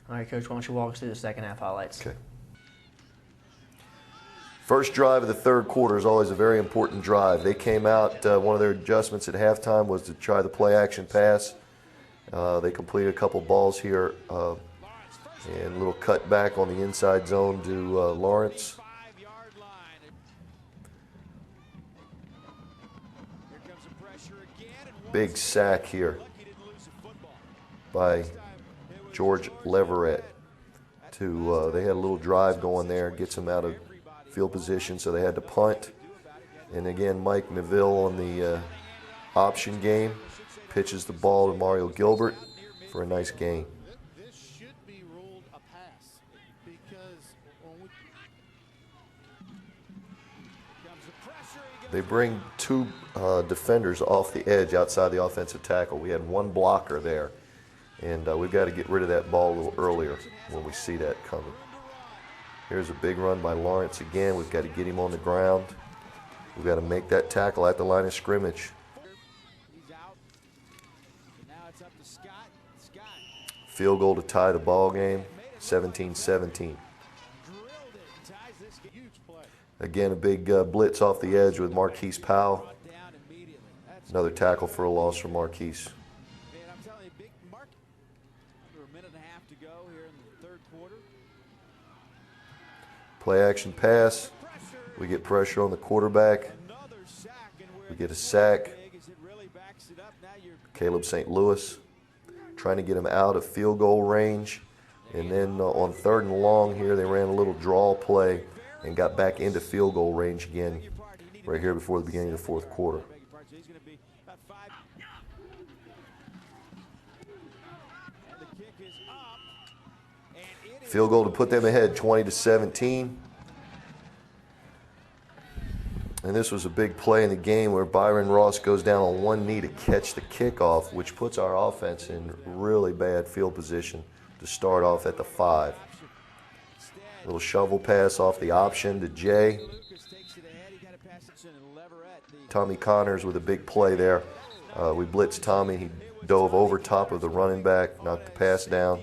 All right, Coach, why don't you walk us through the second half highlights? Okay. First drive of the third quarter is always a very important drive. They came out, one of their adjustments at halftime was to try the play action pass. They completed a couple balls here and a little cut back on the inside zone to Lawrence. Big sack here by George Leverett. They had a little drive going there, gets them out of field position, so they had to punt. And again, Mike Neville on the option game pitches the ball to Mario Gilbert for a nice gain. They bring two defenders off the edge outside the offensive tackle. We had one blocker there, and we've got to get rid of that ball a little earlier when we see that coming. Here's a big run by Lawrence again. We've got to get him on the ground. We've got to make that tackle at the line of scrimmage. Field goal to tie the ball game, 17-17. Again, a big blitz off the edge with Marquise Powell. Another tackle for a loss from Marquise. Play action pass. We get pressure on the quarterback. We get a sack. Caleb St. Louis trying to get him out of field goal range. And then on 3rd and long here, they ran a little draw play and got back into field goal range again right here before the beginning of the 4th quarter. Field goal to put them ahead, 20-17. And this was a big play in the game where Byron Ross goes down on one knee to catch the kickoff, which puts our offense in really bad field position to start off at the 5. Little shovel pass off the option to Jay. Tommy Connors with a big play there. We blitzed Tommy. He dove over top of the running back, knocked the pass down.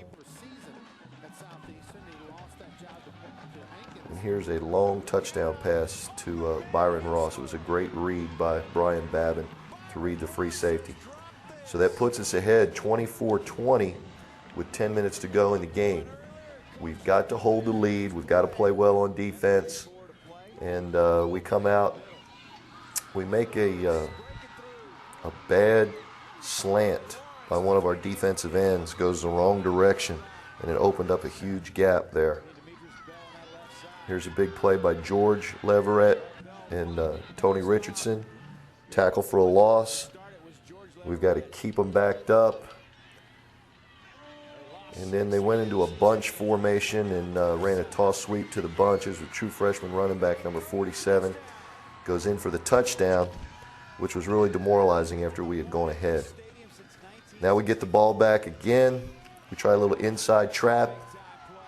And here's a long touchdown pass to Byron Ross. It was a great read by Brian Babin to read the free safety. So that puts us ahead 24-20 with 10 minutes to go in the game. We've got to hold the lead. We've got to play well on defense. And we come out. We make a bad slant by one of our defensive ends. Goes the wrong direction, and it opened up a huge gap there. Here's a big play by George Leverett and Tony Richardson. Tackle for a loss. We've got to keep them backed up. And then they went into a bunch formation and ran a toss sweep to the bunch. It was a true freshman running back, number 47. Goes in for the touchdown, which was really demoralizing after we had gone ahead. Now we get the ball back again. We try a little inside trap.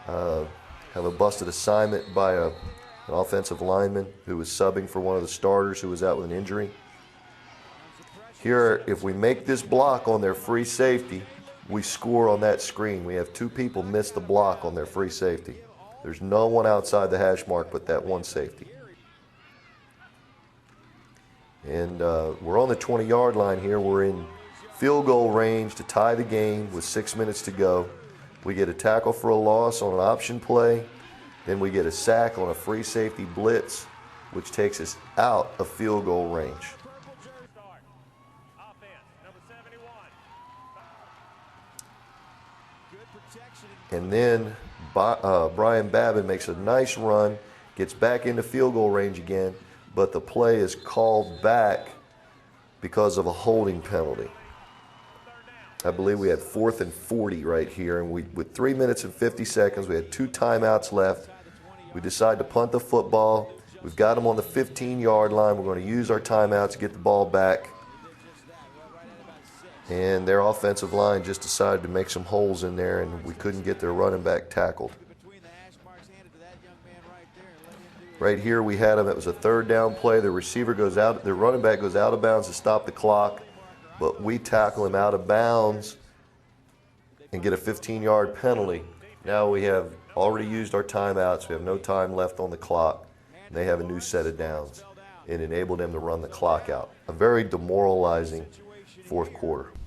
Have a busted assignment by an offensive lineman who was subbing for one of the starters who was out with an injury. Here, if we make this block on their free safety, we score on that screen. We have 2 people miss the block on their free safety. There's no one outside the hash mark but that one safety. And we're on the 20-yard line here. We're in field goal range to tie the game with 6 minutes to go. We get a tackle for a loss on an option play. Then we get a sack on a free safety blitz, which takes us out of field goal range. And then Brian Babin makes a nice run, gets back into field goal range again, but the play is called back because of a holding penalty. I believe we had 4th and 40 right here, and with 3 minutes and 50 seconds, we had 2 timeouts left. We decide to punt the football. We've got them on the 15-yard line. We're going to use our timeouts to get the ball back. And their offensive line just decided to make some holes in there, and we couldn't get their running back tackled. Right here we had them. It was a 3rd down play. The receiver goes out. The running back goes out of bounds to stop the clock, but we tackle him out of bounds and get a 15-yard penalty. Now we have already used our timeouts. We have no time left on the clock. They have a new set of downs. It enabled them to run the clock out. A very demoralizing fourth quarter.